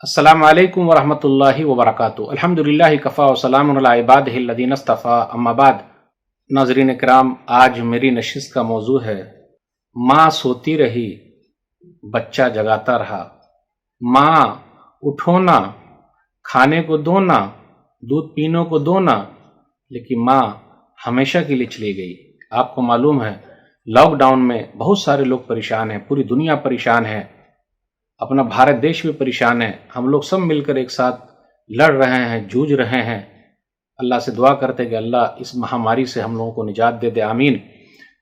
अस्सलाम वालेकुम वरहमतुल्लाहि वबरकातुहू। अल्हम्दुलिल्लाहि कफ़ा व सलामुन अला इबादिहिल लज़ीना इस्तफ़ा, अम्मा बाद। नाज़रीन किराम, आज मेरी नशिस्त का मौजू है माँ सोती रही बच्चा जगाता रहा। माँ उठो ना, खाने को दो ना, दूध पीने को दो ना, लेकिन माँ हमेशा के लिए चली गई। आपको मालूम है लॉकडाउन में बहुत सारे लोग परेशान हैं, पूरी दुनिया परेशान है, अपना भारत देश भी परेशान है। हम लोग सब मिलकर एक साथ लड़ रहे हैं, जूझ रहे हैं। अल्लाह से दुआ करते कि अल्लाह इस महामारी से हम लोगों को निजात दे दे, आमीन।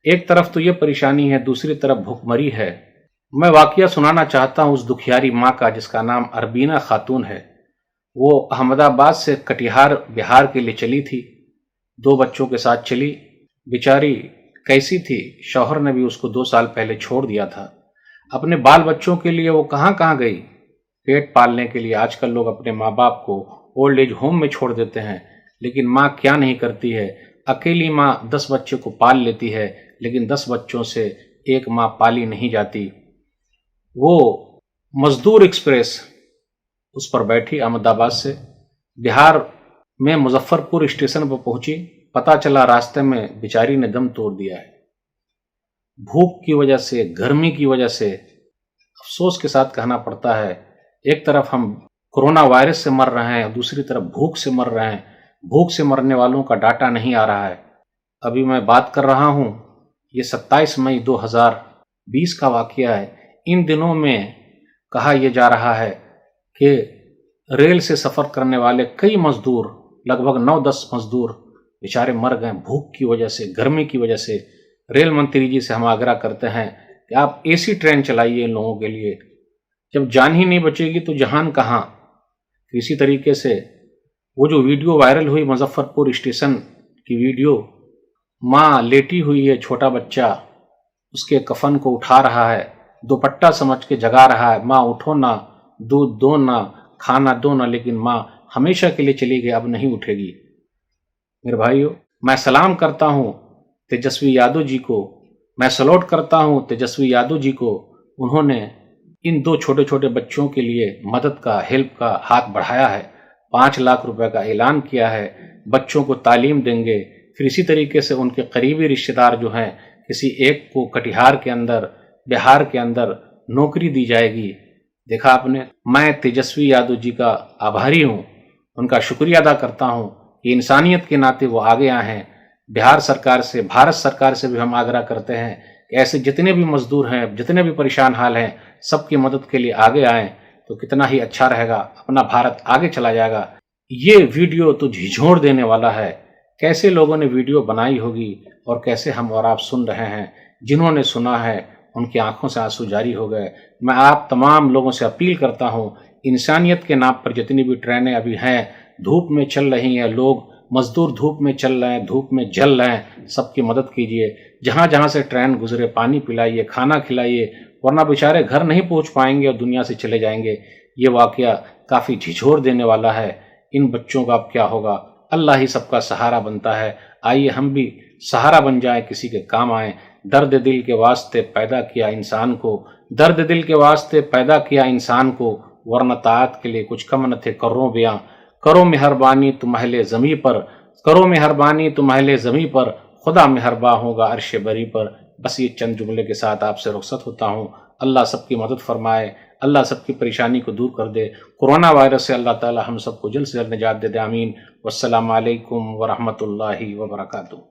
एक तरफ तो ये परेशानी है, दूसरी तरफ भुखमरी है। मैं वाकया सुनाना चाहता हूँ उस दुखियारी माँ का जिसका नाम अरबीना खातून है। वो अहमदाबाद से कटिहार बिहार के लिए चली थी, 2 बच्चों के साथ चली। बेचारी कैसी थी, शौहर ने भी उसको 2 साल पहले छोड़ दिया था। अपने बाल बच्चों के लिए वो कहाँ कहाँ गई, पेट पालने के लिए। आजकल लोग अपने माँ बाप को ओल्ड एज होम में छोड़ देते हैं, लेकिन माँ क्या नहीं करती है। अकेली माँ 10 बच्चों को पाल लेती है, लेकिन 10 बच्चों से एक माँ पाली नहीं जाती। वो मजदूर एक्सप्रेस उस पर बैठी, अहमदाबाद से बिहार में मुजफ्फरपुर स्टेशन पर पहुंची। पता चला रास्ते में बेचारी ने दम तोड़ दिया है। भूख की वजह से, गर्मी की वजह से। अफसोस के साथ कहना पड़ता है, एक तरफ हम कोरोना वायरस से मर रहे हैं, दूसरी तरफ भूख से मर रहे हैं। भूख से मरने वालों का डाटा नहीं आ रहा है। अभी मैं बात कर रहा हूं, ये 27 मई 2020 का वाकया है। इन दिनों में कहा यह जा रहा है कि रेल से सफ़र करने वाले कई मजदूर, लगभग 9-10 मजदूर बेचारे मर गए भूख की वजह से, गर्मी की वजह से। रेल मंत्री जी से हम आग्रह करते हैं कि आप एसी ट्रेन चलाइए इन लोगों के लिए। जब जान ही नहीं बचेगी तो जहान कहाँ। इसी तरीके से वो जो वीडियो वायरल हुई मुजफ्फरपुर स्टेशन की वीडियो, माँ लेटी हुई है, छोटा बच्चा उसके कफन को उठा रहा है, दुपट्टा समझ के जगा रहा है, माँ उठो ना, दूध दो ना, खाना दो ना, लेकिन माँ हमेशा के लिए चली गई, अब नहीं उठेगी। मेरे भाइयों, मैं सलाम करता हूँ तेजस्वी यादव जी को, मैं सलूट करता हूं तेजस्वी यादव जी को। उन्होंने इन 2 छोटे छोटे बच्चों के लिए मदद का, हेल्प का हाथ बढ़ाया है। 5 लाख रुपए का ऐलान किया है। बच्चों को तालीम देंगे। फिर इसी तरीके से उनके करीबी रिश्तेदार जो हैं, किसी एक को कटिहार के अंदर, बिहार के अंदर नौकरी दी जाएगी। देखा आपने, मैं तेजस्वी यादव जी का आभारी हूँ, उनका शुक्रिया अदा करता हूँ कि इंसानियत के नाते वो आगे आए हैं। बिहार सरकार से, भारत सरकार से भी हम आग्रह करते हैं कि ऐसे जितने भी मजदूर हैं, जितने भी परेशान हाल हैं, सबकी मदद के लिए आगे आएं तो कितना ही अच्छा रहेगा, अपना भारत आगे चला जाएगा। ये वीडियो तो झिझोड़ देने वाला है। कैसे लोगों ने वीडियो बनाई होगी और कैसे हम और आप सुन रहे हैं। जिन्होंने सुना है उनकी आंखों से आंसू जारी हो गए। मैं आप तमाम लोगों से अपील करता हूँ, इंसानियत के नाम पर जितनी भी ट्रेनें अभी हैं, धूप में चल रही हैं, लोग मजदूर धूप में चल रहे हैं, धूप में जल रहे हैं, सबकी मदद कीजिए। जहाँ जहाँ से ट्रेन गुजरे पानी पिलाइए, खाना खिलाइए, वरना बेचारे घर नहीं पहुँच पाएंगे और दुनिया से चले जाएंगे। ये वाकया काफ़ी झिझोड़ देने वाला है। इन बच्चों का अब क्या होगा। अल्लाह ही सबका सहारा बनता है। आइए हम भी सहारा बन जाएं, किसी के काम आएँ। दर्द दिल के वास्ते पैदा किया इंसान को, दर्द दिल के वास्ते पैदा किया इंसान को, वरना ताअत के लिए कुछ कम न थे करों बयां। करो मेहरबानी तुम अहले ज़मी पर, करो मेहरबानी तुम अहले ज़मी पर, खुदा मेहरबान होगा अर्श बरी पर। बस ये चंद जुमले के साथ आपसे रुखसत होता हूँ। अल्लाह सबकी मदद फरमाए, अल्लाह सबकी परेशानी को दूर कर दे। कोरोना वायरस से अल्लाह ताला हम सबको जल्द से जल्द निजात दे दे, आमीन। वस्सलामु अलैकुम वरहमतुल्लाहि वबरकातुहू।